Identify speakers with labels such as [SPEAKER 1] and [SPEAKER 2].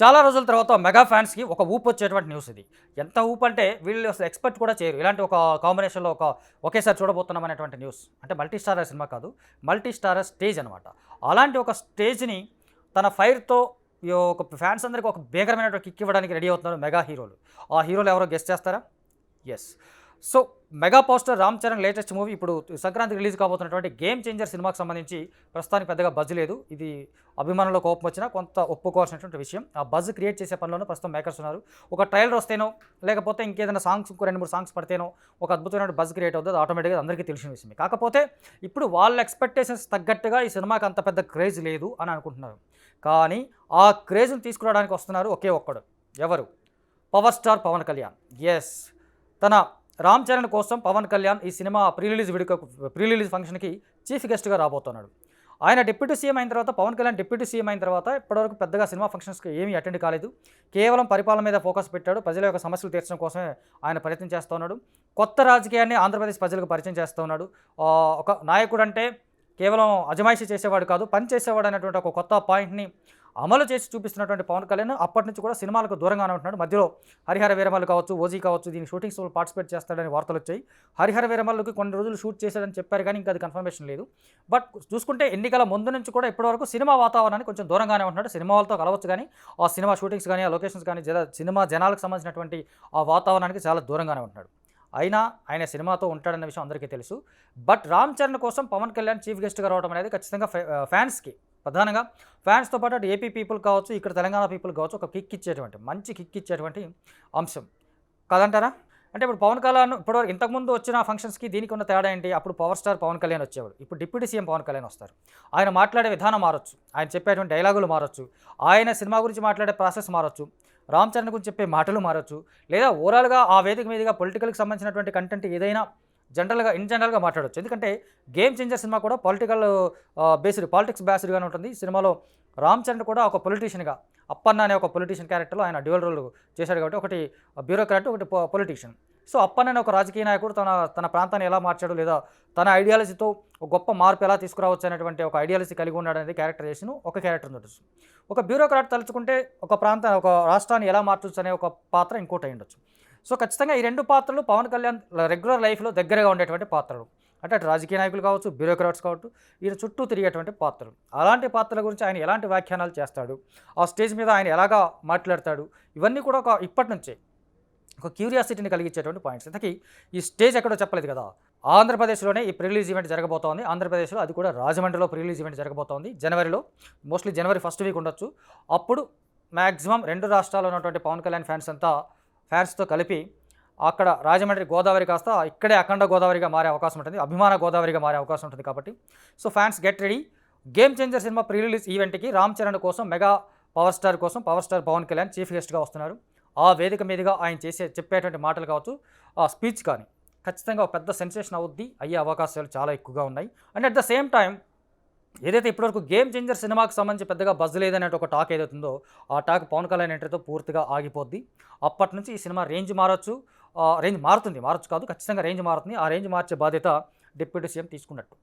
[SPEAKER 1] చాలా రోజుల తర్వాత మెగా ఫ్యాన్స్‌కి ఒక ఊపు వచ్చేటువంటి న్యూస్ ఇది. ఎంత ఊపు అంటే వీళ్ళు అసలు ఎక్స్‌పెక్ట్ కూడా చేయరు. ఇలాంటి ఒక కాంబినేషన్‌లో ఒకేసారి చూడబోతున్నాం అనేటువంటి న్యూస్. అంటే మల్టీ స్టారర్ సినిమా కాదు. మల్టీ స్టారర్ స్టేజ్ అనమాట. అలాంటి ఒక స్టేజ్‌ని తన ఫైర్‌తో ఒక ఫ్యాన్స్ అందరికి ఒక భీకరమైనటువంటి కిక్ ఇవ్వడానికి రెడీ అవుతున్నారు మెగా హీరోలు. ఆ హీరోలు ఎవరో గెస్ చేస్తారా? Yes. So, mega power star Ram Charan latest movie ఇప్పుడు సంక్రాంతికి రిలీజ్ కాబోతున్నటువంటి 'గేమ్ చేంజర్' సినిమాకి సంబంధించి ప్రస్తుతానికి పెద్దగా బజ్ లేదు. ఇది అభిమానుల కోపం వచ్చినా కొంత ఒప్పుకోవాల్సినటువంటి విషయం. ఆ బజ్ క్రియేట్ చేసే పనిలోనే ప్రస్తుతం మేకర్స్ ఉన్నారు. ఒక ట్రైలర్ వస్తేనో, లేకపోతే ఇంకేదైనా సాంగ్స్ ఇంకో 2, 3 సాంగ్స్ పడితేనో ఒక అద్భుతమైన బజ్ క్రియేట్ అవుతుంది. అది ఆటోమేటిక్‌గా అందరికీ తెలిసిన విషయమే. కాకపోతే ఇప్పుడు వాళ్ళ ఎక్స్‌పెక్టేషన్స్ తగ్గట్టుగా ఈ సినిమాకి అంత పెద్ద క్రేజ్ లేదు అని అనుకుంటున్నారు. కానీ ఆ క్రేజ్‌ని తీసుకురావడానికి వస్తున్నారు ఒకే ఒక్కడు. ఎవరు? Power star Pawan Kalyan. Yes. తన 'రామ్ చరణ్' కోసం పవన్ కళ్యాణ్ ఈ సినిమా ప్రీ రిలీజ్ ఫంక్షన్‌కి చీఫ్ గెస్ట్‌గా రాబోతున్నాడు. ఆయన డిప్యూటీ సీఎం అయిన తర్వాత, పవన్ కళ్యాణ్ డిప్యూటీ సీఎం అయిన తర్వాత ఇప్పటివరకు పెద్దగా సినిమా ఫంక్షన్స్‌కి ఏమీ అటెండ్ కాలేదు. కేవలం పరిపాలన మీద ఫోకస్ పెట్టాడు. ప్రజల యొక్క సమస్యలు తీర్చడం కోసమే ఆయన ప్రయత్నం చేస్తూ ఉన్నాడు. కొత్త రాజకీయాన్ని ఆంధ్రప్రదేశ్ ప్రజలకు పరిచయం చేస్తూ ఉన్నాడు. ఒక నాయకుడు అంటే కేవలం అజమాయిషీ చేసేవాడు కాదు, పని చేసేవాడు అనేటువంటి ఒక కొత్త పాయింట్‌ని అమలు చేసి చూపిస్తున్నటువంటి పవన్ కళ్యాణ్ అప్పటి నుంచి కూడా సినిమాలకు దూరంగానే ఉంటున్నాడు. మధ్యలో 'హరిహర వీరమల్లు' కావచ్చు, 'ఓజీ' కావచ్చు, దీని షూటింగ్స్‌లో పార్టిసిపేట్ చేస్తాడని వార్తలు వచ్చాయి. 'హరిహర వీరమల్లు'కి కొన్ని రోజులు షూట్ చేశాడని చెప్పారు కానీ ఇంకా అది కన్ఫర్మేషన్ లేదు. బట్ చూసుకుంటే ఎన్నికల ముందు నుంచి కూడా ఇప్పటివరకు సినిమా వాతావరణానికి కొంచెం దూరంగానే ఉంటున్నాడు. సినిమా వాళ్ళతో కలవచ్చు కానీ ఆ సినిమా షూటింగ్స్ కానీ, ఆ లొకేషన్స్ కానీ, సినిమా జనాలకు సంబంధించినటువంటి ఆ వాతావరణానికి చాలా దూరంగానే ఉంటున్నాడు. అయినా ఆయన సినిమాతో ఉంటాడన్న విషయం అందరికీ తెలుసు. బట్ 'రామ్ చరణ్' కోసం పవన్ కళ్యాణ్ చీఫ్ గెస్ట్‌గా రావడం అనేది ఖచ్చితంగా ఫ్యాన్స్‌కి, ప్రధానంగా ఫ్యాన్స్‌తో పాటు అటు ఏపీ పీపుల్ కావచ్చు, ఇక్కడ తెలంగాణ పీపుల్ కావచ్చు, ఒక కిక్ ఇచ్చేటువంటి, మంచి కిక్ ఇచ్చేటువంటి అంశం కాదంటారా? అంటే ఇప్పుడు పవన్ కళ్యాణ్ ఇప్పటివరకు ఇంతకుముందు వచ్చిన ఫంక్షన్స్‌కి దీనికి ఉన్న తేడా ఏంటి? అప్పుడు పవర్ స్టార్ పవన్ కళ్యాణ్ వచ్చేవాడు. ఇప్పుడు డిప్యూటీ సీఎం పవన్ కళ్యాణ్ వస్తారు. ఆయన మాట్లాడే విధానం మారొచ్చు. ఆయన చెప్పేటువంటి డైలాగులు మారొచ్చు. ఆయన సినిమా గురించి మాట్లాడే ప్రాసెస్ మారొచ్చు. రామ్ చరణ్ గురించి చెప్పే మాటలు మారొచ్చు. లేదా ఓవరాల్‌గా ఆ వేదిక మీదుగా పొలిటికల్‌కి సంబంధించినటువంటి కంటెంట్ ఏదైనా ఇన్ జనరల్‌గా మాట్లాడొచ్చు. ఎందుకంటే 'గేమ్ చేంజర్' సినిమా కూడా పాలిటిక్స్ బేస్డ్‌గానే ఉంటుంది. ఈ సినిమాలో రామ్ చరణ్ కూడా ఒక పొలిటీషియన్‌గా, అప్పన్న అనే ఒక పొలిటీషియన్ క్యారెక్టర్‌లో ఆయన డ్యూయల్ రోల్ చేశాడు కాబట్టి, ఒకటి బ్యూరోక్రాట్, ఒకటి పొలిటీషియన్. సో, అప్పన్న అనే ఒక రాజకీయ నాయకుడు తన ప్రాంతాన్ని ఎలా మార్చాడు, లేదా తన ఐడియాలజీతో ఒక గొప్ప మార్పు ఎలా తీసుకురావచ్చు అనేటువంటి ఒక ఐడియాలజీ కలిగి ఉన్నాడనేది క్యారెక్టరైజేషన్ ఒక క్యారెక్టర్ ఉండొచ్చు. ఒక బ్యూరోక్రాట్ తలుచుకుంటే ఒక రాష్ట్రాన్ని ఎలా మార్చొచ్చు అనే ఒక పాత్ర ఇంకోటి అయ్యుండొచ్చు. సో, ఖచ్చితంగా ఈ 2 పాత్రలు పవన్ కళ్యాణ్ రెగ్యులర్ లైఫ్‌లో దగ్గరగా ఉండేటువంటి పాత్రలు. అంటే అటు రాజకీయ నాయకులు కావచ్చు, బ్యూరోక్రాట్స్ కావచ్చు, ఈయన చుట్టూ తిరిగేటువంటి పాత్రలు. అలాంటి పాత్రల గురించి ఆయన ఎలాంటి వ్యాఖ్యానాలు చేస్తాడు, ఆ స్టేజ్ మీద ఆయన ఎలాగా మాట్లాడతాడు, ఇవన్నీ కూడా ఇప్పటి నుంచే ఒక క్యూరియాసిటీని కలిగించేటువంటి పాయింట్స్. ఇంతకీ ఈ స్టేజ్ ఎక్కడో చెప్పలేదు కదా! ఆంధ్రప్రదేశ్‌లోనే ఈ ప్రీ రిలీజ్ ఈవెంట్ జరగబోతోంది. ఆంధ్రప్రదేశ్‌లో, అది కూడా రాజమండ్రిలో ప్రీ రిలీజ్ ఈవెంట్ జరగబోతోంది. జనవరిలో, మోస్ట్‌లీ జనవరి ఫస్ట్ వీక్ ఉండొచ్చు. అప్పుడు మాక్సిమం 2 రాష్ట్రాల్లో ఉన్నటువంటి పవన్ కళ్యాణ్ ఫ్యాన్స్‌తో కలిపి అక్కడ రాజమండ్రి గోదావరి కాస్త ఇక్కడే అఖండ గోదావరిగా మారే అవకాశం ఉంటుంది. అభిమాన గోదావరిగా మారే అవకాశం ఉంటుంది కాబట్టి, so fans get ready. 'Game changer' సినిమా ప్రీ రిలీజ్ ఈవెంట్‌కి రామ్ చరణ్ కోసం, mega power star Pawan Kalyan chief గెస్ట్‌గా వస్తున్నారు. ఆ వేదిక మీదుగా ఆయన చెప్పేటువంటి మాటలు కావచ్చు, ఆ స్పీచ్ కానీ ఖచ్చితంగా ఒక పెద్ద సెన్సేషన్ అయ్యే అవకాశాలు చాలా ఎక్కువగా ఉన్నాయి. And at the same time ఏదైతే ఇప్పటివరకు 'గేమ్ చేంజర్' సినిమాకి సంబంధించి పెద్దగా బజ్ లేదనే ఒక టాక్ ఏదైతుందో, ఆ టాక్ పవన్ కళ్యాణ్ ఎంట్రీతో పూర్తిగా ఆగిపోద్ది. అప్పటి నుంచి ఈ సినిమా రేంజ్ మారొచ్చు. రేంజ్ మారుతుంది, మారొచ్చు కాదు, ఖచ్చితంగా రేంజ్ మారుతుంది. ఆ రేంజ్ మార్చే బాధ్యత డిప్యూటీ సీఎం తీసుకున్నట్టు.